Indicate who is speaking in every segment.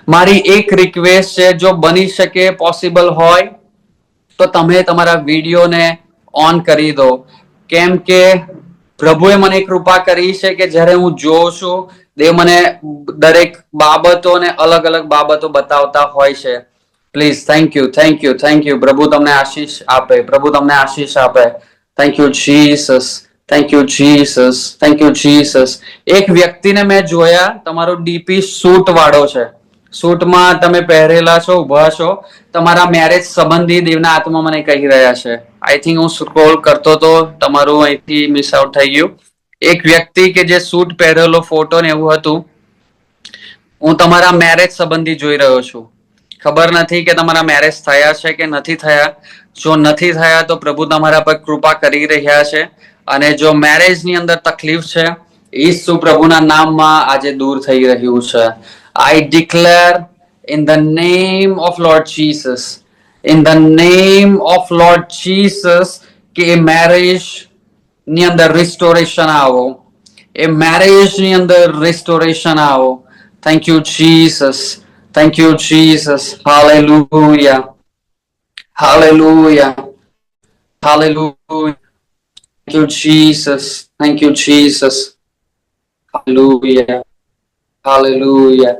Speaker 1: મારી એક રિક્વેસ્ટ છે, જો બની શકે પોસિબલ હોય તો તમે તમારા વિડીયોને ઓન કરી દો, કેમ કે પ્રભુએ મને કૃપા કરી છે કે જ્યારે હું જોઉં છું, દેવ મને દરેક બાબતો ને અલગ અલગ બાબતો બતાવતા હોય છે. Please, thank you, thank you, thank you. પ્રભુ તમને આશીષ આપે, પ્રભુ તમને આશીષ આપે. Thank you Jesus, thank you Jesus, thank you Jesus. એક વ્યક્તિને મેં જોયા, તમારો ડીપી સૂટ વાળો છે, સૂટમાં તમે પહેરેલા છો, ઉભા છો, તમારા મેરેજ સંબંધી દેવના આત્મા મને કહી રહ્યા છે. આઈ થિંક હું સ્ક્રોલ કરતો તો તમારું અહીંથી મિસ આઉટ થઈ ગયું. એક વ્યક્તિ કે જે સૂટ પહેરેલો ફોટો ને એવું હતું, હું તમારા મેરેજ સંબંધી જોઈ રહ્યો છું. ખબર નથી કે તમારા મેરેજ થયા છે કે નથી થયા. જો નથી થયા તો પ્રભુ તમારા પર કૃપા કરી રહ્યા છે, અને જો મેરેજ ની અંદર તકલીફ છે, ઈસુ પ્રભુના નામમાં આજે દૂર થઈ રહ્યું છે. આઈ declare in the name of Lord Jesus, in the name of Lord Jesus, કે મેરેજ ની અંદર રિસ્ટોરેશન આવો, એ મેરેજ ની અંદર રિસ્ટોરેશન આવો. Thank you Jesus, thank you Jesus. Hallelujah, hallelujah, hallelujah. Thank you Jesus, thank you Jesus. Hallelujah, hallelujah.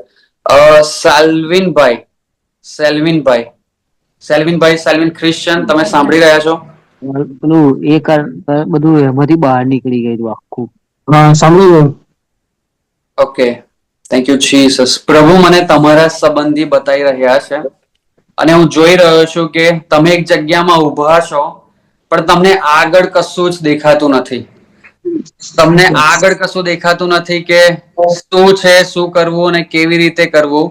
Speaker 1: સેલ્વિનભાઈ, સેલ્વિનભાઈ, સેલ્વિનભાઈ, સેલ્વિન ક્રિશ્ચન, તમે સાંભળી રહ્યા છો?
Speaker 2: પેલું એ બધું એમાંથી બહાર નીકળી ગયું આખું.
Speaker 3: હા, સાંભળી ગયું.
Speaker 1: Okay, thank you Jesus. પ્રભુ મને તમારા સંબંધી બતાવી રહ્યા છે, અને હું જોઈ રહ્યો છું કે તમે એક જગ્યામાં ઉભા છો, પણ તમને આગળ કશું જ દેખાતું નથી. તમને આગળ કશું દેખાતું નથી કે શું છે, શું કરવું અને કેવી રીતે કરવું.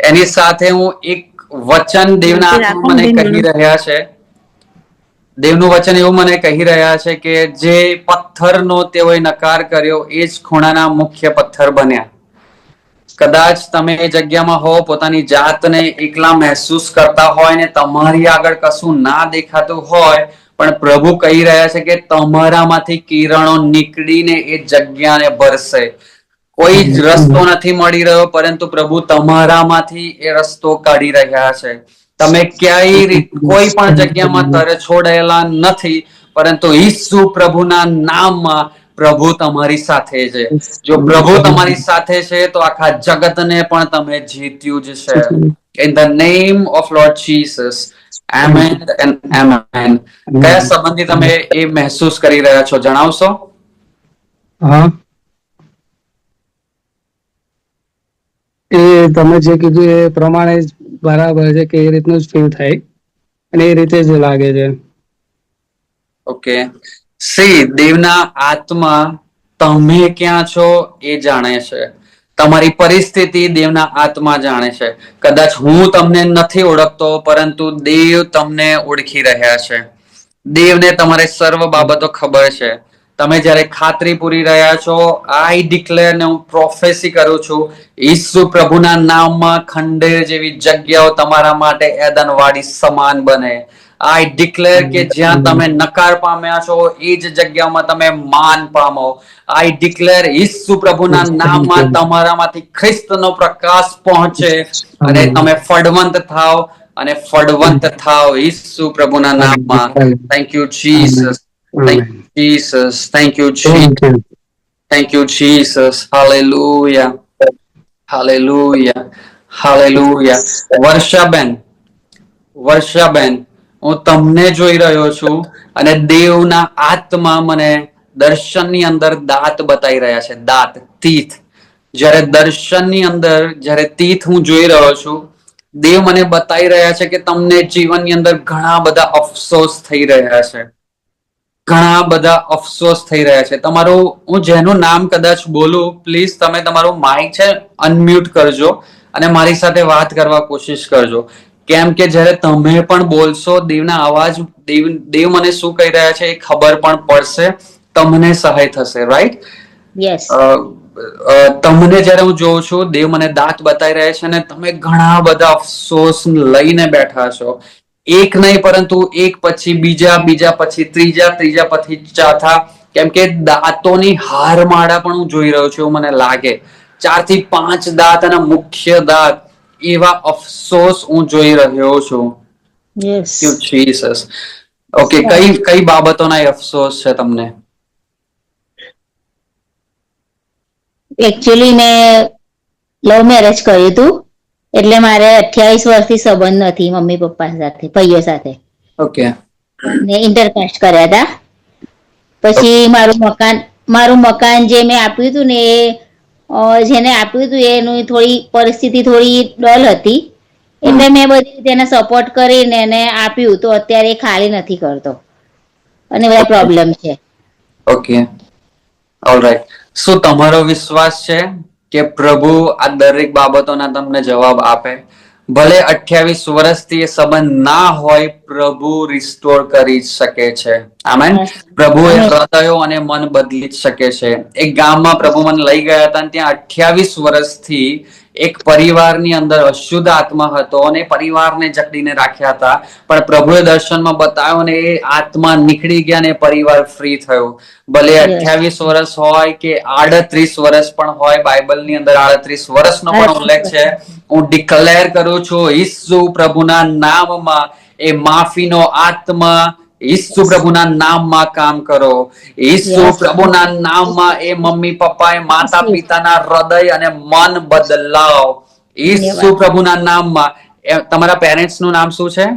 Speaker 1: એની સાથે હું એક વચન દેવના આત્મા મને કહી રહ્યા છે. દેવનું વચન એવું મને કહી રહ્યા છે કે જે પથ્થરનો તેઓએ નકાર કર્યો, એ જ ખૂણાના મુખ્ય પથ્થર બન્યા. કદાચ તમે એ જગ્યામાં હો, પોતાની જાતને એકલા મહેસૂસ કરતા હોય ને તમારી આગળ કશું ના દેખાતું હોય, પણ પ્રભુ કહી રહ્યા છે કે તમારામાંથી કિરણો નીકળીને એ જગ્યાને ભરશે. કોઈ જ રસ્તો નથી મળી રહ્યો, પરંતુ પ્રભુ તમારામાંથી એ રસ્તો કાઢી રહ્યા છે. તમે ક્યાંય કોઈ પણ જગ્યામાં તરે છોડાયેલા નથી, પરંતુ ઈસુ પ્રભુના નામમાં પ્રભુ તમારી સાથે છે. જો પ્રભુ તમારી સાથે છે તો આખા જગતને પણ તમે જીત્યું જ છે. In the name of Lord Jesus. Amen and amen. કયા સંબંધી તમે એ મહેસૂસ કરી રહ્યા છો, જણાવશો?
Speaker 3: હા, એ તમે જે કીધું એ પ્રમાણે જ બરાબર છે કે એ રીતનું જ ફીલ થાય અને એ રીતે જ લાગે છે.
Speaker 1: ઓકે, સી દેવના આત્મા તમે ક્યાં છો એ જાણે છે. તમારી પરિસ્થિતિ દેવના આત્મા જાણે છે. કદાચ હું તમને નથી ઓળખતો, પરંતુ દેવ તમને ઓળખી રહ્યા છે. દેવને તમારે સર્વ બાબતો ખબર છે. તમે જયારે ખાતરી પૂરી રહ્યા છો, આઈ ડિક્લેર ને હું પ્રોફેસી કરું છું, ઈસુ પ્રભુના નામમાં ખંડેર જેવી જગ્યાઓ તમારા માટે એદનવાડી સમાન બને. આઈ ડિક્લેર કે જ્યાં તમે નકાર પામ્યા છો, એ જ જગ્યામાં તમે માન પામો. આઈ ડિક્લેર ઈસુ પ્રભુના નામમાં તમારામાંથી ખ્રિસ્તનો પ્રકાશ પહોંચે અને તમે ફળવંત થાવ, અને ફળવંત થાવ ઈસુ પ્રભુના નામમાં. Thank you Jesus, thank you Jesus, thank you Jesus, thank you Jesus. Hallelujah, hallelujah, hallelujah. વર્ષાબેન, વર્ષાબેન, હું તમને જોઈ રહ્યો છું, અને દેવના આત્મા મને દર્શનની અંદર દાંત બતાવી રહ્યા છે. દાંત, તીથ. જ્યારે દર્શનની અંદર જ્યારે તીથ હું જોઈ રહ્યો છું, દેવ મને બતાવી રહ્યા છે કે તમને જીવનની અંદર ઘણા બધા અફસોસ થઈ રહ્યા છે. ઘણા બધા અફસોસ થઈ રહ્યા છે. તમારું, હું જેનું નામ કદાચ બોલું, પ્લીઝ તમે તમારું માઇક છે અનમ્યુટ કરજો અને મારી સાથે વાત કરવા કોશિશ કરજો. કેમ કે જ્યારે તમે પણ બોલશો, દેવના અવાજ, દેવ મને શું કહી રહ્યા છે એ ખબર પણ પડશે, તમને સહાય થશે. રાઈટ?
Speaker 4: યસ.
Speaker 1: તમને જ્યારે હું જોઉં છું, દેવ મને દાંત બતાવી રહ્યા છે, અને તમે ઘણા બધા અફસોસ લઈને બેઠા છો. એક નહીં, પરંતુ એક પછી બીજા, બીજા પછી ત્રીજા, ત્રીજા પછી ચોથા. કેમ કે દાંતોની હારમાળા પણ હું જોઈ રહ્યો છું, એવું મને લાગે. 4 થી 5 દાંત અને મુખ્ય દાંત એવા અફસોસ હું જોઈ રહ્યો છું.
Speaker 4: યસ.
Speaker 1: You Jesus. ઓકે, કઈ બાબતોના એ અફસોસ છે તમને?
Speaker 4: એકચ્યુઅલી મેં લવ મેરેજ કર્યું હતું, એટલે મારે 28 વર્ષથી સંબંધ નથી મમ્મી પપ્પા સાથે, ભાઈઓ સાથે.
Speaker 1: ઓકે.
Speaker 4: ને ઇન્ટરકાસ્ટ કર્યા હતા. પછી મારું મકાન જે મેં આપ્યું હતું ને એ જેને આપ્યું હતું એનું થોડી પરિસ્થિતિ થોડી ડલ હતી, એટલે મેં બધી રીતે એને સપોર્ટ કરીને એને આપ્યું, તો અત્યારે એ ખાલી નથી કરતો અને બધા પ્રોબ્લેમ છે.
Speaker 1: Okay, alright. શું તમારો વિશ્વાસ છે કે પ્રભુ આ દરેક બાબતોના તમને જવાબ આપે? ભલે 28 વર્ષથી એ સંબંધ ના હોય, પ્રભુ રિસ્ટોર કરી શકે છે. આમેન. પ્રભુ એ હૃદયો અને મન બદલી જ શકે છે. એક ગામમાં પ્રભુ મને લઈ ગયા હતા, ત્યાં 28 વર્ષથી એક પરિવારની અંદર અશુદ્ધ આત્મા હતો અને પરિવારને જકડીને રાખ્યા હતા, પણ પ્રભુએ દર્શનમાં બતાવ્યો ને એ આત્મા નીકળી ગયા ને પરિવાર ફ્રી થયો. ભલે 28 વર્ષ હોય કે 38 વર્ષ પણ હોય, બાઇબલની અંદર 38 વર્ષનો પણ ઉલ્લેખ છે. હું ડિક્લેર કરું છું, ઈસુ પ્રભુના નામમાં એ માફીનો આત્મા ઈસુ પ્રભુના નામમાં કામ કરો. ઈસુ પ્રભુના નામમાં એ મમ્મી પપ્પા એ માતા પિતાના હૃદય અને મન બદલાવ. ઈસુ પ્રભુના નામમાં. તમારા પેરેન્ટ્સ નું નામ શું છે?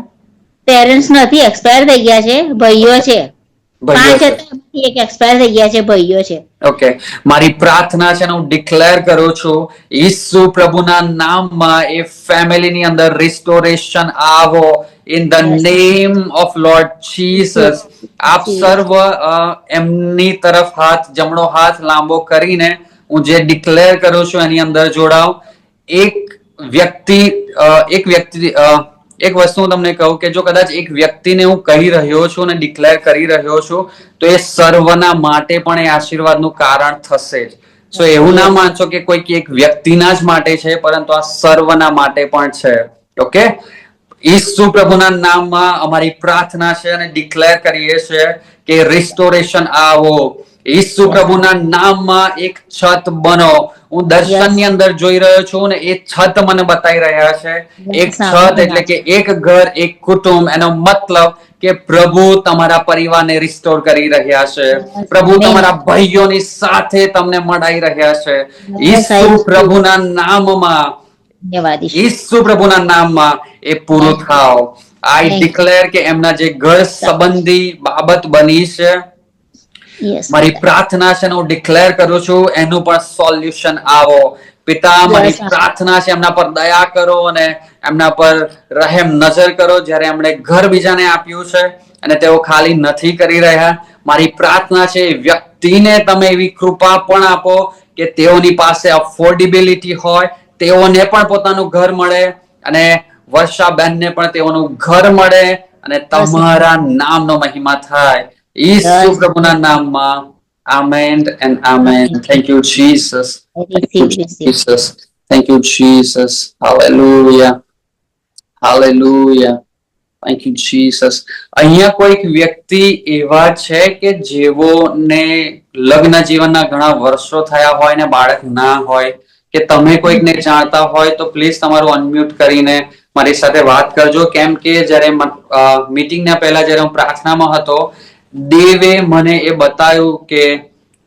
Speaker 4: પેરેન્ટ્સ નથી, એક્સપાયર થઈ ગયા છે. ભાઈઓ છે 5 હતા, એક એક્સપાયર થઈ ગયા છે, ભાઈઓ છે.
Speaker 1: ઓકે, મારી પ્રાર્થના છે, હું ડિક્લેર કરું છું, ઈસુ પ્રભુના નામમાં એ ફેમિલીની અંદર રિસ્ટોરેશન આવો in the name of Lord Jesus. આપ સર્વ એમની તરફ જમણો હાથ લાંબો કરીને હું જે ડિક્લેર કરું છું એની અંદર જોડાવ. એક વસ્તુ હું તમને કહું કે જો કદાચ એક વ્યક્તિને હું કહી રહ્યો છું અને ડિક્લેર કરી રહ્યો છું, તો એ સર્વના માટે પણ એ આશીર્વાદનું કારણ થશે જ. સો એવું ના માનશો કે કોઈ એક વ્યક્તિના જ માટે છે, પરંતુ આ સર્વના માટે પણ છે. ઓકે, ઈસુ પ્રભુના નામમાં અમારી પ્રાર્થના છે અને ડિક્લેર કરીએ છીએ કે રિસ્ટોરેશન આવો. ઈસુ પ્રભુના નામમાં એક છત બનો. હું દર્શનની અંદર જોઈ રહ્યો છું ને એ છત મને બતાવી રહ્યા છે. એક છત એટલે કે એક ઘર, એક કુટુંબ. એનો મતલબ કે પ્રભુ તમારા પરિવારને રિસ્ટોર કરી રહ્યા છે. પ્રભુ તમારા ભાઈઓની સાથે તમને મળાઈ રહ્યા છે. ઈસુ પ્રભુના નામમાં, ઈસુ પ્રભુના નામમાં એ પૂરું થાવ. આઈ ડિક્લેર કે એમના જે ઘર સંબંધી બાબત બની છે, મારી પ્રાર્થના છે, હું ડિક્લેર કરું છું એનું પણ સોલ્યુશન આવો. પિતા, મારી પ્રાર્થના છે, એમના પર દયા કરો અને એમના પર રહેમ નજર કરો. જ્યારે એમણે ઘર બીજાને આપ્યું છે અને તેઓ ખાલી નથી કરી રહ્યા, મારી પ્રાર્થના છે વ્યક્તિને તમે એવી કૃપા પણ આપો કે તેઓની પાસે અફોર્ડેબિલિટી હોય, તેઓને પણ પોતાનું ઘર મળે અને વર્ષાબેનને પણ તેઓનું ઘર મળે અને તમારા નામનો મહિમા થાય. ઈસુ પ્રભુના નામમાં. Amen and amen. Thank you Jesus. Thank you, Jesus. Thank you, Jesus. Hallelujah. Hallelujah. Thank you, Jesus. અહીંયા કોઈક વ્યક્તિ એવા છે કે જેઓને લગ્ન જીવનના ઘણા વર્ષો થયા હોય ને બાળક ના હોય, કે તમે કોઈકને જાણતા હોય તો પ્લીઝ તમારું અનમ્યુટ કરીને મારી સાથે વાત કરજો. કેમ કે જ્યારે મીટિંગના પહેલા જ્યારે હું પ્રાર્થનામાં હતો, દેવે મને એ બતાવ્યું કે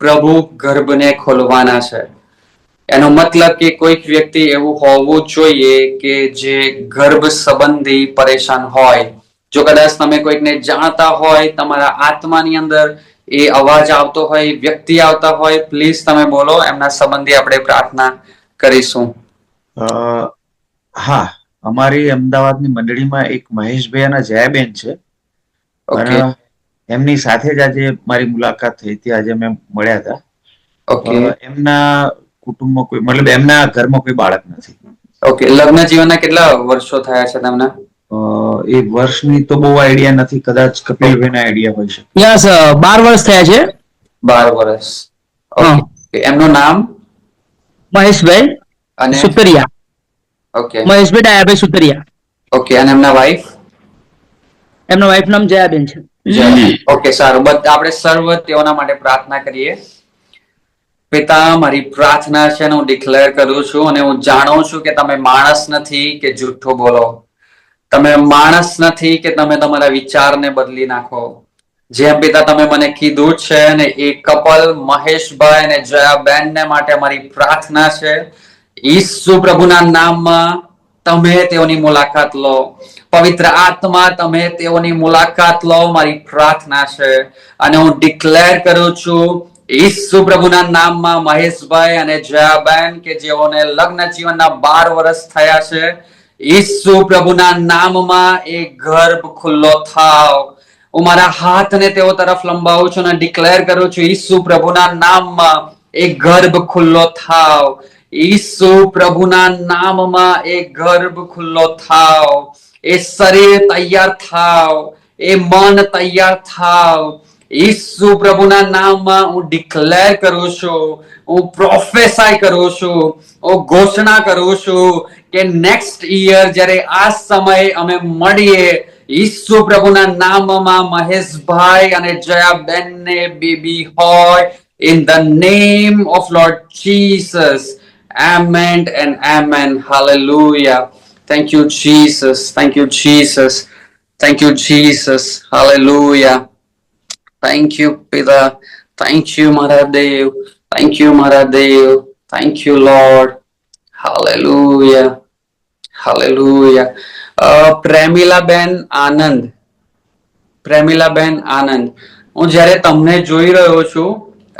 Speaker 1: પ્રભુ ગર્ભને ખોલવાના છે. એનો મતલબ કે કોઈક વ્યક્તિ એવું હોવું જોઈએ કે જે ગર્ભ સંબંધી પરેશાન હોય. જો કદાચ તમે કોઈકને જાણતા હોય, તમારા આત્માની અંદર એ અવાજ આવતો હોય, વ્યક્તિ આવતા હોય, પ્લીઝ તમે બોલો. એમના સંબંધી આપણે પ્રાર્થના કરીશું.
Speaker 5: હા, અમારી અમદાવાદની મંડળીમાં એક મહેશભાઈ અને જયાબેન છે. એમની સાથે જ આજે મારી મુલાકાત થઈ હતી. આજે અમે મળ્યા હતા. એમના કુટુંબમાં કોઈ, મતલબ એમના ઘરમાં કોઈ બાળક નથી.
Speaker 1: ઓકે, લગ્ન જીવનના કેટલા વર્ષો થયા છે તમને?
Speaker 5: એ વર્ષની તો બહુ આઈડિયા નથી, કદાચ કપિલભાઈના આઈડિયા હોય છે.
Speaker 3: યસ, 12 વર્ષ થયા છે.
Speaker 1: 12 વર્ષ. ઓકે, એમનું નામ?
Speaker 3: મહેશભાઈ
Speaker 1: અને
Speaker 3: સુતરિયા.
Speaker 1: ઓકે,
Speaker 3: મહેશભાઈ ડાયાભાઈ સુતરિયા.
Speaker 1: ઓકે, અને એમના વાઈફ?
Speaker 3: એમના વાઈફ નામ જયાબેન છે.
Speaker 1: ઓકે, સારું. આપણે સર્વ તેઓના માટે પ્રાર્થના કરીએ. પિતા, મારી પ્રાર્થના છે અને હું ડિક્લેર કરું છું અને હું જાણું છું કે તમે માણસ નથી કે જૂઠું બોલો. તમે માણસ નથી કે તમે તમારા વિચારને બદલી નાખો. જેમ પિતા તમે મને કીધું છે અને એ કપલ મહેશભાઈ અને જયાબેનને માટે મારી પ્રાર્થના છે. ઈસુ પ્રભુના નામમાં તમે તેઓની મુલાકાત લો. પવિત્ર આત્મા તમે તેઓની મુલાકાત લો, મારી પ્રાર્થના છે. અને હું ડિક્લેર કરું છું ઈસુ પ્રભુના નામમાં મહેશભાઈ અને જયાબેન કે જેઓને લગ્ન જીવનના 12 વર્ષ થયા છે, ઈસુ પ્રભુના નામમાં એ ગર્ભ ખુલ્લો થાવ. હું મારા હાથને તેઓ તરફ લંબાવું છું અને ડિક્લેર કરું છું ઈસુ પ્રભુના નામમાં એ ગર્ભ ખુલ્લો થાવ. ઈસુ પ્રભુના નામમાં એ ગર્ભ ખુલ્લો થાવ. એ શરીર તૈયાર થાવ. એ મન તૈયાર થાવ. ઈસુ પ્રભુના નામમાં હું ડિક્લેર કરું છું, હું પ્રોફેસાઈ કરું છું, હું ઘોષણા કરું છું કે નેક્સ્ટ યર જ્યારે આ સમયે અમે મળીએ, ઈસુ પ્રભુના નામમાં મહેશભાઈ અને જયાબેનને બેબી હોય. In the name of Lord Jesus. Amen and amen. Hallelujah. Thank you, Jesus. Thank you, Jesus. Thank you, Jesus. Hallelujah. Thank you, Pita. Thank you, Maradev. Thank you, Maradev. Thank you, Lord. Hallelujah. Hallelujah. Premilaben આનંદ, પ્રેમિલાબેન આનંદ, હું જ્યારે તમને જોઈ રહ્યો છું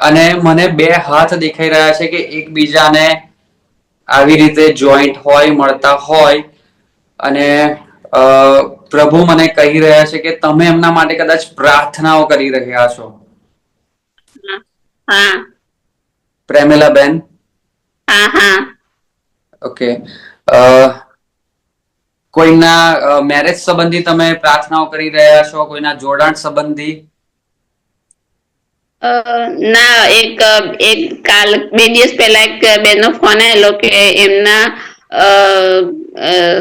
Speaker 1: અને મને 2 હાથ દેખાઈ રહ્યા છે કે એકબીજાને આવી રીતે જોઈન્ટ હોય, મળતા હોય, અને પ્રભુ મને કહી રહ્યા છે કે તમે એમના માટે કદાચ પ્રાર્થનાઓ કરી રહ્યા છો.
Speaker 6: હા.
Speaker 1: પ્રેમિલાબેન?
Speaker 6: હા.
Speaker 1: ઓકે. કોઈના મેરેજ સંબંધી તમે પ્રાર્થનાઓ કરી રહ્યા છો? કોઈના જોડાણ સંબંધી?
Speaker 6: ના, એક કાલ 2 દિવસ પહેલા એક બેનનો ફોન આવેલો કે એમના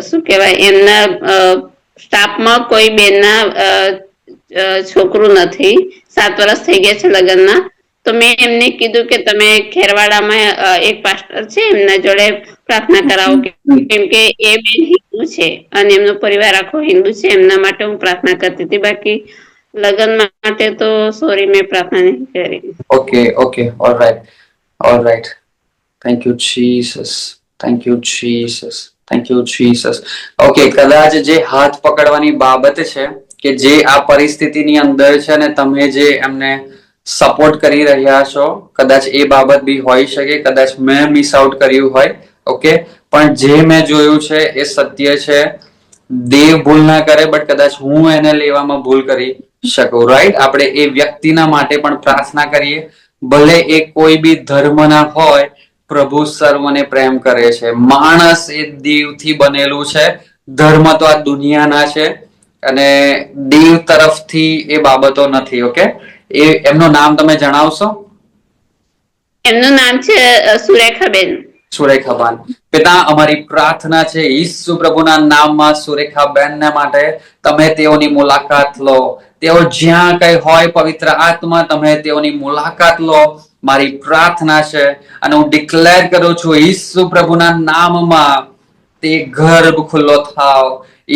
Speaker 6: શું કહેવાય, એમના સ્ટાફમાં કોઈ બેનના છોકરું નથી. 7 વર્ષ થઈ ગયા છે લગ્નના. તો મેં એમને કીધું કે તમે ખેરવાડામાં એક પાસ્ટર છે એમના જોડે પ્રાર્થના કરાવો, કેમ કે એ બેન હિન્દુ છે અને એમનો પરિવાર આખો હિન્દુ છે. એમના માટે હું પ્રાર્થના કરતી હતી. બાકી લગ્ન માટે તો સોરી, મેં પ્રાર્થના નહીં કરી.
Speaker 1: Okay. All right. Thank you, Jesus. Thank you, Jesus. Thank you, Jesus. Okay, કદાચ જે હાથ પકડવાની બાબત છે કે જે આ પરિસ્થિતિની અંદર છે અને તમે જે એમને સપોર્ટ કરી રહ્યા છો, કદાચ એ બાબત બી હોઈ શકે, કદાચ મેં મિસ આઉટ કર્યું હોય. ઓકે, પણ જે મેં જોયું છે એ સત્ય છે. દેવ ભૂલ ના કરે, બટ કદાચ હું એને લેવામાં ભૂલ કરી શકું. રાઈટ? આપણે એ વ્યક્તિના માટે પણ પ્રાર્થના કરીએ, ભલે એ કોઈ બી ધર્મના હોય. પ્રભુ સર્વને પ્રેમ કરે છે. માણસ એ દેવથી બનેલું છે. ધર્મ તો આ દુનિયાના છે અને દેવ તરફથી એ બાબતો નથી. ઓકે, એમનું નામ તમે જણાવશો?
Speaker 6: એમનું નામ છે સુરેખાબેન.
Speaker 1: સુરેખાબેન. પિતા, અમારી પ્રાર્થના છે ઈસુ પ્રભુના નામમાં સુરેખાબેનને માટે તમે તેઓની મુલાકાત લો. તેઓ જ્યાં કઈ હોય, પવિત્ર આત્મા તમે તેઓની મુલાકાત લો. મારી પ્રાર્થના છે અને હું ડિક્લેર કરું છું ઈસુ પ્રભુના નામમાં તે ગર્ભ ખુલ્લો થાવ.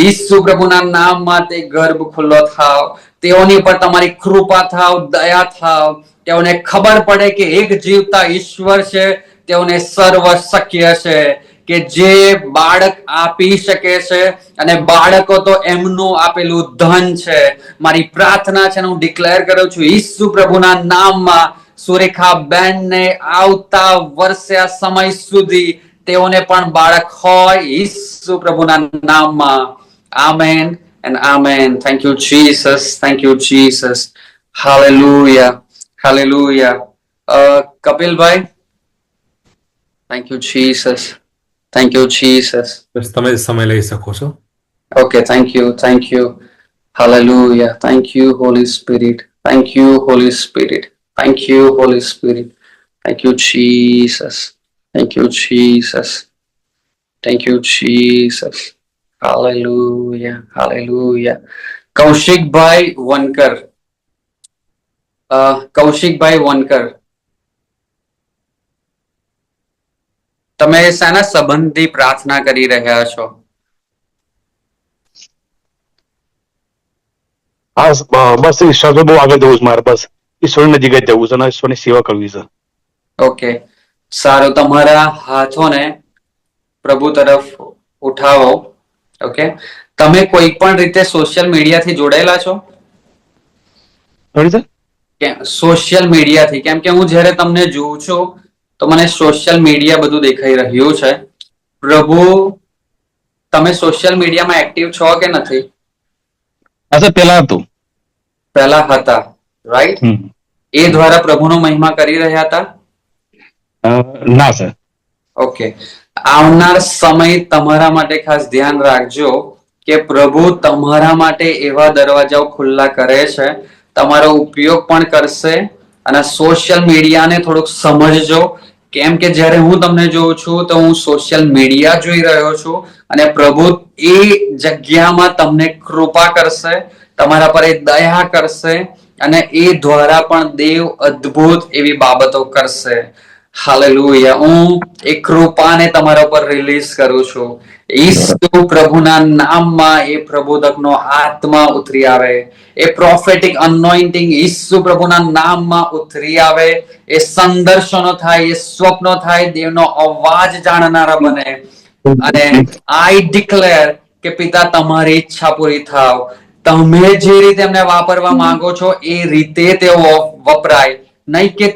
Speaker 1: ઈસુ પ્રભુના નામમાં તે ગર્ભ ખુલ્લો થાવ. તેઓની પર તમારી કૃપા થાવ, દયા થાવ. તેઓને ખબર પડે કે એક જીવતા ઈશ્વર છે, તેઓને સર્વ શક્ય છે, કે જે બાળક આપી શકે છે અને બાળકો તો એમનું આપેલું ધન છે. મારી પ્રાર્થના છે અને હું ડિક્લેર કરું છું ઈસુ પ્રભુના નામમાં સુરેખાબેનને આવતા વર્ષે આ સમય સુધી તેઓને પણ બાળક હોય, ઈસુ પ્રભુના નામમાં. Amen and amen. Thank you, Jesus. Thank you, Jesus. Hallelujah. Hallelujah. કપિલભાઈ? Thank you, Jesus. Thank you, Jesus.
Speaker 7: બસ તમે સમય લઈ શકો છો.
Speaker 1: Okay, thank you. Hallelujah. Thank you, Holy Spirit. Thank you, Holy Spirit. Thank you, Holy Spirit. Thank you, Jesus. Thank you, Jesus. Thank you, Jesus. Hallelujah. Hallelujah. Kaushikbhai Vankar. તમે શાના સંબંધી પ્રાર્થના કરી રહ્યા છો?
Speaker 8: હા, બસ ઈશ્વર બહુ આગળ જવું છે મારે. બસ ઈશ્વરની નજીક જ જવું છે અને ઈશ્વરની સેવા કરવી છે.
Speaker 1: ઓકે, સારું. તમારા હાથોને પ્રભુ તરફ ઉઠાવો. ઓકે, તમે કોઈ પણ રીતે સોશિયલ મીડિયાથી જોડાયેલા છો? સોશિયલ મીડિયાથી, કેમ કે હું જ્યારે તમને જોઉં છું તો મને સોશિયલ મીડિયા બધું દેખાઈ રહ્યું છે. પ્રભુ, તમે સોશિયલ મીડિયામાં એક્ટિવ છો કે નથી?
Speaker 8: પેલા હતું.
Speaker 1: પહેલા હતા, રાઈટ? એ દ્વારા પ્રભુનો મહિમા કરી રહ્યા હતા?
Speaker 8: ના સર.
Speaker 1: ઓકે, આવનાર સમય તમારા માટે ખાસ ધ્યાન રાખજો કે પ્રભુ તમારા માટે એવા દરવાજાઓ ખુલ્લા કરે છે, તમારો ઉપયોગ પણ કરશે. અને સોશિયલ મીડિયાને થોડુંક સમજજો, કેમ કે જ્યારે હું તમને જોઉં છું તો હું સોશિયલ મીડિયા જોઈ રહ્યો છું અને પ્રભુ એ જગ્યામાં તમને કૃપા કરશે, તમારા પર એ દયા કરશે અને એ દ્વારા પણ દેવ અદ્ભુત એવી બાબતો કરશે. હાલેલુયા. હું એ કૃપાને તમારા ઉપર રિલીઝ કરું છું. ઈસુ પ્રભુના નામમાં એ પ્રબોધકનો આત્મા ઉતરી આવે, એ પ્રોફેટિક અનોઇન્ટિંગ ઈસુ પ્રભુના નામમાં ઉતરી આવે, એ સંદર્શનો થાય, એ સ્વપ્નો થાય, દેવનો અવાજ જાણનારા બને. અને આઈ ડિક્લેર કે પિતા તમારી ઈચ્છા પૂરી થાવ. તમે જે રીતે એમને વાપરવા માંગો છો એ રીતે તેઓ વપરાય, નહીં કે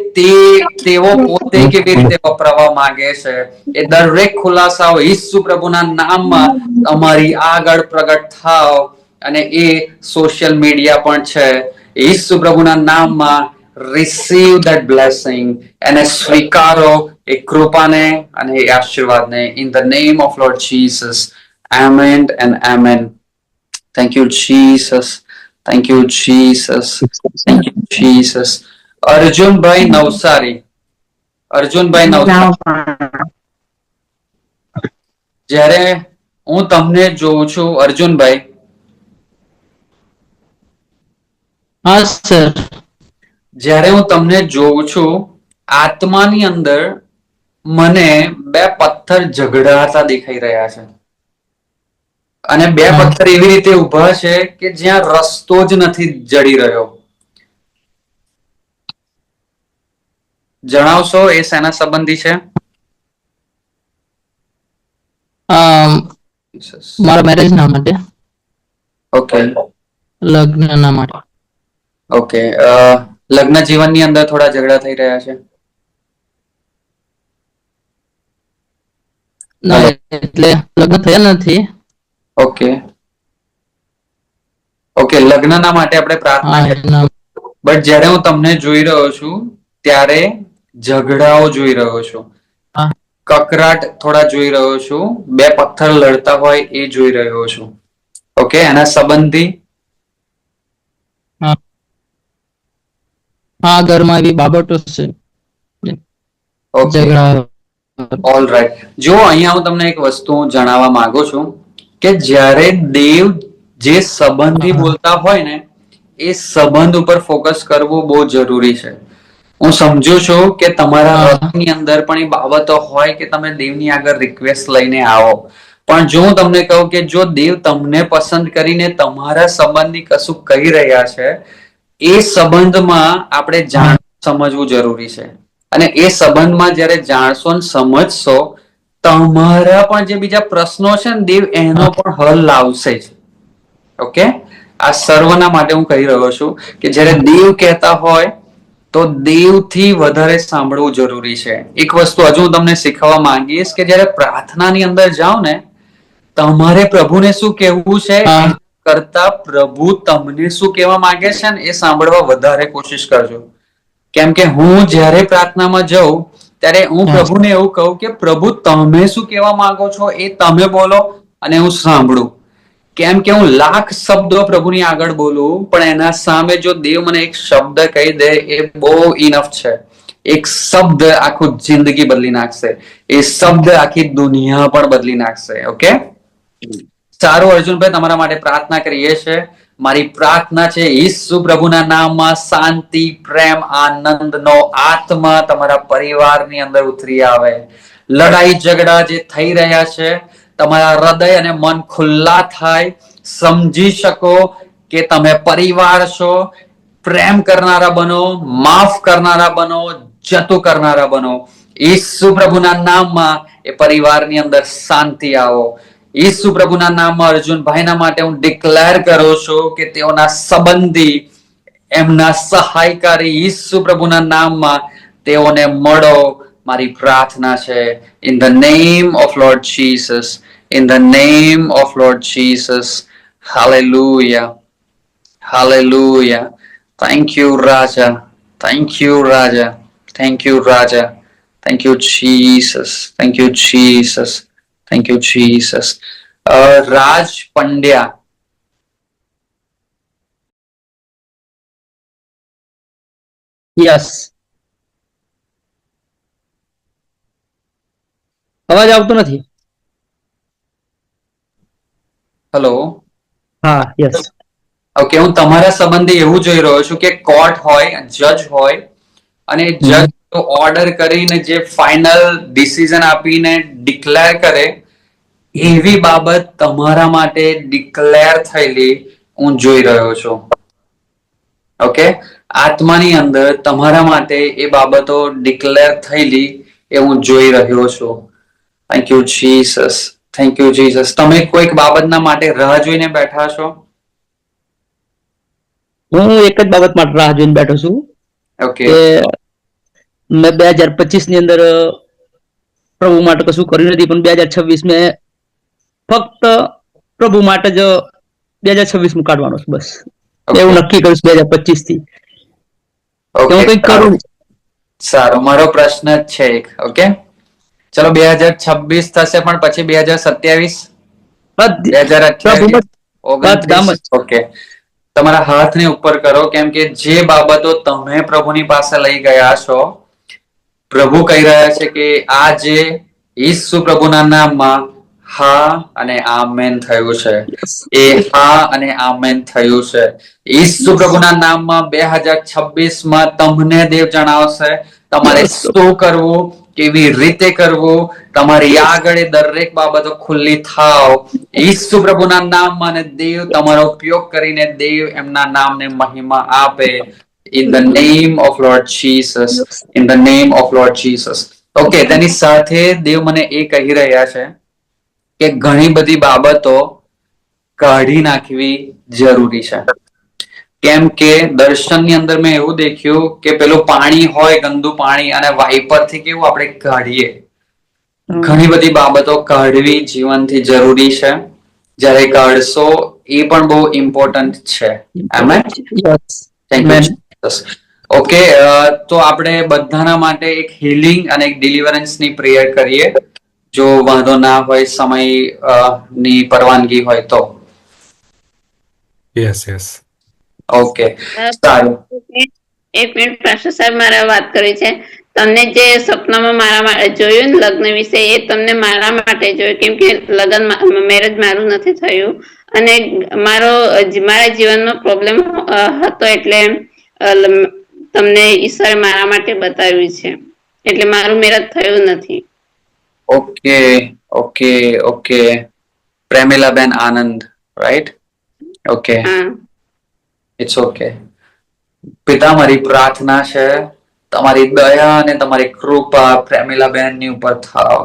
Speaker 1: તેઓ પોતે કેવી રીતે વપરાવા માંગે છે. એ દરેક ખુલાસાઓ ઈસુ પ્રભુના નામમાં તમારી આગળ પ્રગટ થાવ. અને એ સોશિયલ મીડિયા પણ છે. ઈસુ પ્રભુના નામમાં રિસીવ ધેટ બ્લેસિંગ, એને સ્વીકારો એ કૃપાને અને એ આશીર્વાદને. In the name of Lord Jesus, amen and amen. Thank you, Jesus. Thank you, Jesus. Thank you, Jesus. અર્જુનભાઈ નવસારી. અર્જુનભાઈ નવસારી, જ્યારે હું તમને જોઉં છું અર્જુનભાઈ,
Speaker 2: હા સર.
Speaker 1: જ્યારે હું તમને જોઉં છું આત્માની અંદર મને બે પથ્થર ઝઘડાતા દેખાઈ રહ્યા છે. અને બે પથ્થર એવી રીતે ઉભા છે કે જ્યાં રસ્તો જ નથી જડી રહ્યો. જણાવશો એ શેના સંબંધી છે?
Speaker 2: મારા મેરેજ ના માટે.
Speaker 1: ઓકે,
Speaker 2: લગ્ન ના માટે.
Speaker 1: ઓકે. લગ્ન જીવનની અંદર થોડા ઝઘડા થઈ રહ્યા છે.
Speaker 2: ના, એટલે લગ્ન થયા નથી.
Speaker 1: Okay, okay. લગ્નના માટે આપણે પ્રાર્થના કરી, બટ જ્યારે હું તમને જોઈ રહ્યો છું ત્યારે ઝઘડાઓ જોઈ રહ્યો છું, કકરાટ થોડા જોઈ રહ્યો છું, બે પથ્થર લડતા હોય એ જોઈ રહ્યો છું. ઓકે, એના સંબંધી
Speaker 2: હા, ઘરમાં એવી બાબતો છે.
Speaker 1: All right. જો અહીંયા હું તમને એક વસ્તુ જણાવવા માંગુ છું કે જ્યારે દેવ જે સંબંધી બોલતા હોય ને એ સંબંધ ઉપર ફોકસ કરવું બહુ જરૂરી છે. હું સમજુ છું કે તમારા હૃદયની અંદર પણ એ બાબતો હોય કે તમે દેવની આગળ રિક્વેસ્ટ લઈને આવો, પણ જો હું તમને કહું કે જો દેવ તમને પસંદ કરીને તમારા સંબંધી કશું કહી રહ્યા છે, એ સંબંધમાં આપણે જાણ સમજવું જરૂરી છે. અને એ સંબંધમાં જ્યારે જાણશો ને સમજશો, તમારા પણ જે બીજા પ્રશ્નો છે ને દેવ એનો પણ હલ લાવશે જ. ઓકે, આ સર્વના માટે હું કહી રહ્યો છું કે જ્યારે દેવ કહેતા હોય તો દેવથી વધારે સાંભળવું જરૂરી છે. એક વસ્તુ હજુ હું તમને શીખવવા માંગીશ કે જ્યારે પ્રાર્થનાની અંદર જાઓ ને, તમારે પ્રભુને શું કહેવું છે કરતા પ્રભુ તમને શું કહેવા માંગે છે ને એ સાંભળવા વધારે કોશિશ કરજો. કેમ કે હું જ્યારે પ્રાર્થનામાં જાઉં ત્યારે હું પ્રભુને એવું કહું કે પ્રભુ તમે શું કહેવા માંગો છો એ તમે બોલો અને હું સાંભળું. કેમ કે હું લાખ શબ્દો પ્રભુની આગળ બોલું, પણ એના સામે જો દેવ મને એક શબ્દ કહી દે એ બહુ ઇનફ છે. એક શબ્દ આખું જિંદગી બદલી નાખશે, એ શબ્દ આખી દુનિયા પણ બદલી નાખશે. ઓકે, સારું અર્જુનભાઈ, તમારા માટે પ્રાર્થના કરીએ છીએ. મારી પ્રાર્થના છે ઈસુ પ્રભુના નામમાં શાંતિ, પ્રેમ, આનંદનો આત્મા તમારા પરિવારની અંદર ઉતરી આવે. લડાઈ ઝઘડા જે થઈ રહ્યા છે, તમારા હૃદય અને મન ખુલ્લા થાય, સમજી શકો કે તમે પરિવાર છો, પ્રેમ કરનારા બનો, માફ કરનારા બનો, જતું કરનારા બનો. ઈસુ પ્રભુના નામમાં એ પરિવારની અંદર શાંતિ આવો. ઈસુ પ્રભુના નામમાં અર્જુનભાઈના માટે હું ડિક્લેર કરું છું કે તેઓના સંબંધી, એમના સહાયકારી ઈસુ પ્રભુના નામમાં તેઓને મળો. મારી પ્રાર્થના છે in the name of Lord Jesus, in the name of Lord Jesus. Hallelujah, hallelujah. Thank you Raja, thank you Raja, thank you Raja. Thank you, Jesus. Thank you, Jesus. Thank you, Jesus. Raj Pandya.
Speaker 9: Yes, અવાજ આવતો નથી.
Speaker 1: Hello.
Speaker 9: હા, yes.
Speaker 1: Okay, હું તમારા સંબંધી એવું જોઈ રહ્યો છું કે કોર્ટ હોય, જજ હોય, અને જજ ઓર્ડર કરીને જે ફાઇનલ ડિસિઝન આપીને ડિક્લેર કરે, એવી બાબત તમારા માટે ડિક્લેર થયેલી હું જોઈ રહ્યો છું. ઓકે, આત્માની અંદર તમારા માટે એ બાબતો ડિક્લેર થયેલી એ હું જોઈ રહ્યો છું. Thank you Jesus, thank you Jesus. તમે કોઈક બાબતના માટે રાહ જોઈને બેઠા છો?
Speaker 9: હું એક જ બાબત માટે રાહ જોઈને બેઠો છું
Speaker 1: ઓકે,
Speaker 9: કે મેં 2025 ની અંદર પ્રભુ માટે કશું કર્યું નથી, પણ 2026 મેં ફક્ત પ્રભુ માટે જ 2026 માં કાઢવાનો છે. બસ એવું નક્કી કરીશ 2025 થી કે હું કંઈક કરું.
Speaker 1: સારું. મારો પ્રશ્ન જ છે એક. ઓકે, ચલો 2026 થશે, પણ પછી 2027, 2028, 29. ઓકે, તમારા હાથને ઉપર કરો, કેમ કે જે બાબતો તમે પ્રભુની પાસે લઈ ગયા છો, પ્રભુ કહી રહ્યા છે કે આજે ઈસુ પ્રભુના નામમાં હા અને આમેન થયું છે. એ હા અને આમેન થયું છે. ઈસુ પ્રભુના નામમાં 2026 માં તમને દેવ જણાવશે તમારે શું કરવું, કેવી રીતે કરવું. તમારી આગળ દરેક બાબતો ખુલ્લી થાવ ઈસુ પ્રભુના નામમાં, અને દેવ તમારો ઉપયોગ કરીને દેવ એમના નામને મહિમા આપે. In the name of Lord Jesus, in the name of Lord Jesus. Okay, તેની સાથે દેવ મને એ કહી રહ્યા છે કે ઘણી બધી બાબતો કાઢી નાખવી જરૂરી છે. કેમ કે દર્શનની અંદર મેં એવું દેખ્યું કે પેલું પાણી હોય, ગંદુ પાણી, અને વાઇપરથી કેવું આપણે કાઢીએ. ઘણી બધી બાબતો કાઢવી જીવનથી જરૂરી છે. જ્યારે કાઢશો એ પણ બહુ ઇમ્પોર્ટન્ટ છે. Amen. Thank you Jesus. Okay, તો આપણે બધાના માટે એક હીલિંગ અને એક ડિલિવરન્સની પ્રેયર કરીએ, જો વાંધો ના હોય, સમય ની પરવાનગી હોય તો.
Speaker 7: Yes yes.
Speaker 1: ઓકે, સારું.
Speaker 6: એક મિનિટ પાસ્ટર સાહેબ, મારે વાત કરવી છે. તમને જે સપનામાં મારા જોયું ને લગ્ન વિશે, એ તમને મારા માટે જોયું, કેમ કે લગ્ન મેરેજ મારું નથી થયું, અને મારા જીવનમાં પ્રોબ્લેમ હતો, એટલે તમને ઈશ્વરે મારા માટે બતાવ્યું છે, એટલે મારું મેરેજ થયું નથી.
Speaker 1: ઓકે ઓકે ઓકે, પ્રેમિલાબેન આનંદ, રાઈટ? ઓકે,
Speaker 6: હા,
Speaker 1: ઇટ્સ ઓકે. પિતા, મારી પ્રાર્થના છે તમારી દયા અને તમારી કૃપા પ્રેમિલાબેનની ઉપર થાવ.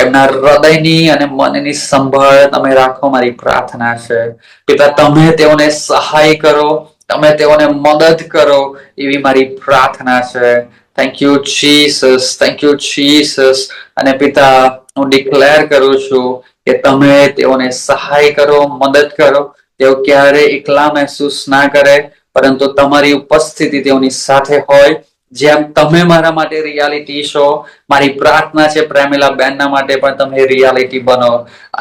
Speaker 1: એમના હૃદયની અને મનની સંભાળ તમે રાખો, મારી પ્રાર્થના છે. પિતા, તમે તેઓને સહાય કરો, તમે તેઓને મદદ કરો, એવી મારી પ્રાર્થના છે. Thank you Jesus, thank you Jesus. અને પિતા, હું ડિક્લેર કરું છું કે તમે તેઓને સહાય કરો, મદદ કરો. તેઓ ક્યારે એકલા મહેસૂસ ના કરે, પરંતુ તમારી ઉપસ્થિતિ તેઓની સાથે હોય. જેમ તમે મારા માટે રિયાલિટી છો, મારી પ્રાર્થના છે પ્રેમેલા બેનના માટે પણ તમે રિયાલિટી બનો.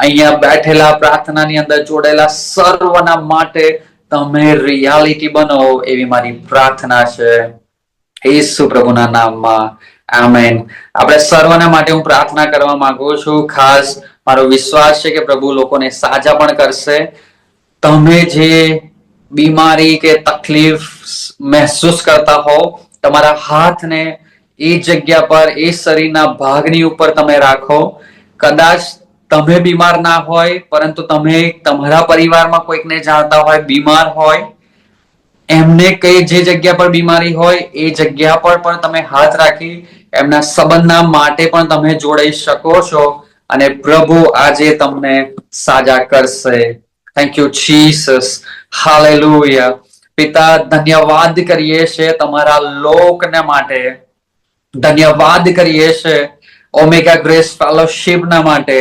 Speaker 1: અહીંયા બેઠેલા પ્રાર્થનાની અંદર જોડેલા સર્વના માટે તમે રિયાલિટી બનો, એવી મારી પ્રાર્થના છે ઈસુ પ્રભુના નામમાં. આમેન. આપણે સર્વના માટે હું પ્રાર્થના કરવા માંગુ છું. ખાસ મારો વિશ્વાસ છે કે પ્રભુ લોકોને સાજા પણ કરશે. તમે જે બીમારી કે તકલીફ મહેસૂસ કરતા હો, તમારા હાથને એ જગ્યા પર એ શરીરના ભાગની ઉપર તમે રાખો. કદાચ તમે બીમાર ના હોય, પરંતુ તમે તમારા પરિવારમાં કોઈકને જાણતા હોય બીમાર હોય, એમને કઈ જે જગ્યા પર બીમારી હોય એ જગ્યા પર પણ તમે હાથ રાખી એમના સંબંધના માટે પણ તમે જોડાઈ શકો છો અને પ્રભુ આજે તમને સાજા કરશે. Thank you Jesus. હાલેલુયા. પિતા, ધન્યવાદ કરીએ છીએ તમારા લોકને માટે, ધન્યવાદ કરીએ છીએ ઓમેગા ગ્રેસ ફેલોશિપના માટે,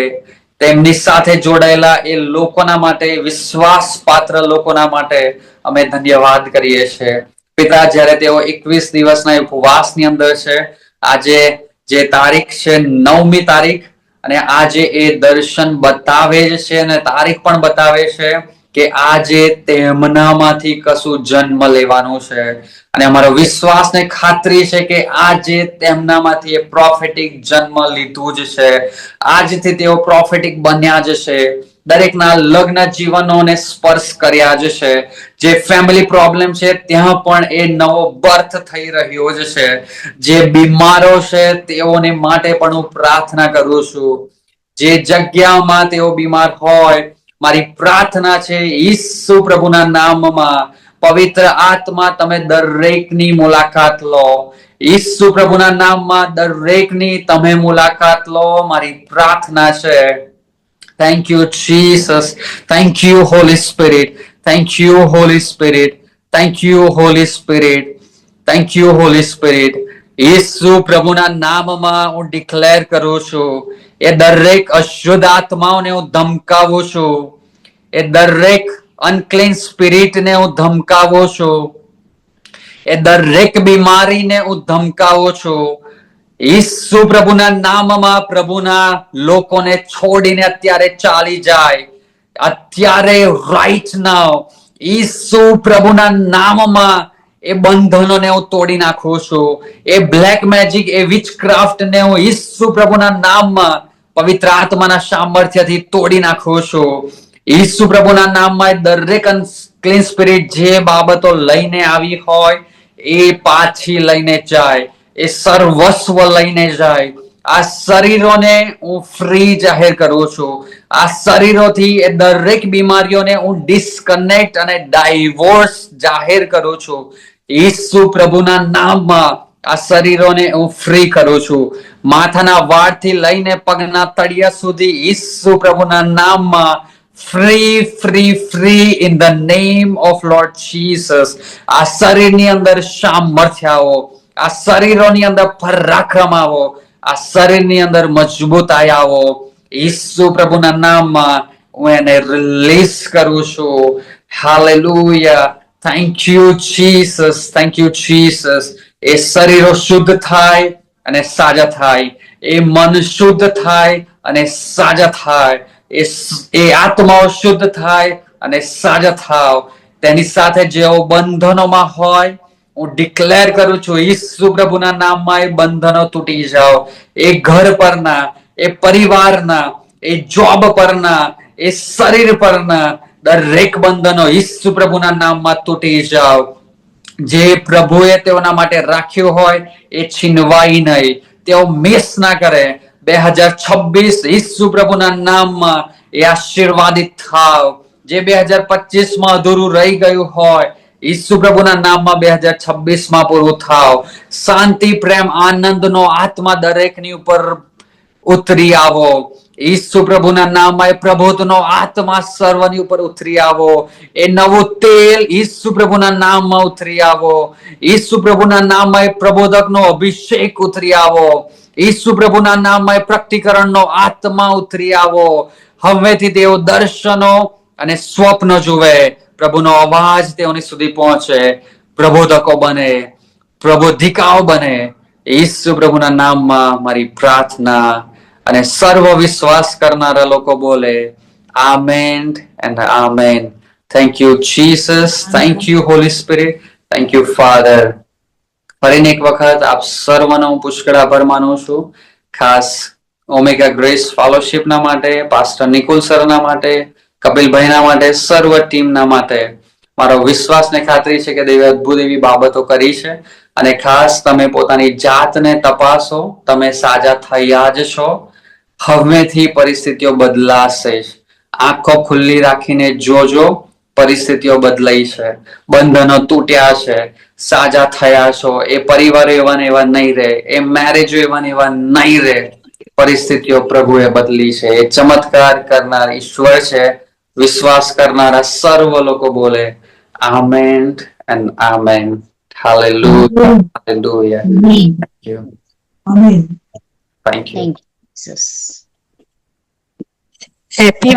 Speaker 1: તેમની સાથે જોડાયેલા એ લોકોના માટે, વિશ્વાસ પાત્ર લોકોના માટે અમે ધન્યવાદ કરીએ છીએ. પિતા, જ્યારે તેઓ 21 દિવસના ઉપવાસની અંદર છે, આજે જે તારીખ છે 9મી તારીખ, અને આજે એ દર્શન બતાવે છે અને તારીખ પણ બતાવે છે કે આજે તેમનામાંથી કશું જન્મ લેવાનું છે. અને અમારો વિશ્વાસ ને ખાતરી છે કે આજે તેમનામાંથી એ પ્રોફેટિક જન્મ લીધું જ છે. આજથી તેઓ પ્રોફેટિક બન્યા જ છે. દરેકના લગ્ન જીવનોને સ્પર્શ કર્યા જ છે. જે ફેમિલી પ્રોબ્લેમ છે ત્યાં પણ એ નવો બર્થ થઈ રહ્યો જ છે. જે બીમારો છે તેઓને માટે પણ હું પ્રાર્થના કરું છું. જે જગ્યામાં તેઓ બીમાર હોય, મારી પ્રાર્થના છે ઈસુ પ્રભુના નામમાં પવિત્ર આત્મા તમે દરેકની મુલાકાત લો. ઈસુ પ્રભુના નામમાં દરેકની તમે મુલાકાત લો. મારી પ્રાર્થના છે. Thank you, Jesus. Thank you, Holy Spirit. Thank you, Holy Spirit. Thank you, Holy Spirit. Thank you, Holy Spirit. ઈસુ પ્રભુના નામમાં હું ડિક્લેર કરું છું, એ દરેક અશુદ્ધ આત્માઓને હું ધમકાવું છું. એ દરેક અનક્લીન સ્પિરિટને હું ધમકાવું છું. એ દરેક બીમારીને હું ધમકાવું છું. ઈસુ પ્રભુના નામમાં પ્રભુના લોકોને છોડીને અત્યારે ચાલી જાય. અત્યારે રાઈટ નાઉ ઈસુ પ્રભુના નામમાં એ બંધનોને હું તોડી નાખું છું. એ બ્લેક મેજિક, એ વિચક્રાફ્ટ ને હું ઈસુ પ્રભુના નામમાં પવિત્ર આત્માના સામર્થ્યથી તોડી નાખું છું. ઈસુ પ્રભુના નામમાં દરેક ક્લીન સ્પિરિટ જે બાબતો લઈને આવી હોય એ પાછી લઈને જાય. એ સર્વસ્વ લઈને જાય. આ શરીરોને હું ફ્રી જાહેર કરું છું. આ શરીરોથી એ દરેક બીમારીઓને હું ડિસ્કનેક્ટ અને ડાયવોર્સ જાહેર કરું છું. ઈસુ પ્રભુના નામમાં આ શરીરોને હું ફ્રી કરું છું. માથાના વાળથી લઈને પગના તળિયા સુધી ઈસુ પ્રભુના નામમાં free free free in the name of Lord Jesus. આ શરીરની અંદર સામર્થ્ય આવો. આ શરીરોની અંદર પરાક્રમ આવો. આ શરીરની અંદર મજબૂતાઈ આવો. ઈસુ પ્રભુના નામમાં હું એને રિલીઝ કરું છું. Hallelujah. Thank you Jesus. Thank you Jesus. એ શરીરો શુદ્ધ થાય અને સાજા થાય. એ મન શુદ્ધ થાય અને સાજા થાય. એ આત્માઓ શુદ્ધ થાય અને સાજા થાવ. તેની સાથે જેઓ બંધનોમાં હોય, હું ડિક્લેર કરું છું ઈસુ પ્રભુના નામમાં એ બંધનો તૂટી જાઓ. એ ઘર પરના, એ પરિવારના, એ જોબ પરના, એ શરીર પરના દરેક બંધનો ઈસુ પ્રભુના નામમાં તૂટી જાઓ. જે પ્રભુએ તેઓના માટે રાખ્યું હોય એ છીનવાઈ નહીં. તેઓ મિસ ના કરે. 2026 ઈસુ પ્રભુના નામમાં એ આશીર્વાદિત થાવ. જે 2025 અધૂરું રહી ગયું હોય, ઈસુ પ્રભુના નામમાં 2026 પૂરું થાવ. શાંતિ, પ્રેમ, આનંદનો આત્મા દરેકની ઉપર ઉતરી આવો. ઈસુ પ્રભુના નામમાં એ પ્રભુત્વનો આત્મા સર્વની ઉપર ઉતરી આવો. એ નવું તેલ ઈસુ પ્રભુના નામમાં ઉતરી આવો. ઈસુ પ્રભુના નામમાં એ પ્રબોધકનો અભિષેક ઉતરી આવો. ઈસુ પ્રભુના નામમાં એ પ્રકટીકરણનો આત્મા ઉતરી આવો. હવેથી તેઓ દર્શનો અને સ્વપ્ન જુએ. પ્રભુનો અવાજ તેઓની સુધી પહોંચે. પ્રબોધકો બને, પ્રબોધિકાઓ બને. ઈસુ પ્રભુના નામમાં મારી પ્રાર્થના. અને સર્વ વિશ્વાસ કરનારા લોકો બોલે amen and amen. Thank you Jesus. Thank you Holi spirit. Thank you father. ફરીને એક વખત આપ સર્વનો હું પુષ્કળ આભાર માનું છું. ખાસ ઓમેગા ગ્રેસ ફેલોશિપના માટે, પાસ્ટર નિકુલ સરના માટે, કપિલભાઈના માટે, સર્વ ટીમના માટે મારો વિશ્વાસ ને ખાતરી છે કે દેવે અદ્ભુત એવી બાબતો કરી છે અને ખાસ તમે પોતાની જાતને તપાસો, તમે સાજા થયા જ છો. હવેથી પરિસ્થિતિઓ બદલાશે જ. આંખો ખુલ્લી રાખીને જોજો, પરિસ્થિતિઓ બદલાઈ છે, બંધનો તૂટ્યા છે, સાજા થયા છો. એ પરિવારો એવા ને એવા નહીં રહે, એ મેરેજો એવા ને એવા નહીં રહે. પરિસ્થિતિઓ પ્રભુએ બદલી છે. એ ચમત્કાર કરનાર ઈશ્વર છે. વિશ્વાસ કરનારા સર્વ લોકો બોલે amen and amen. Hallelujah, hallelujah. Thank you, thank you.
Speaker 4: Thank you.
Speaker 10: Happy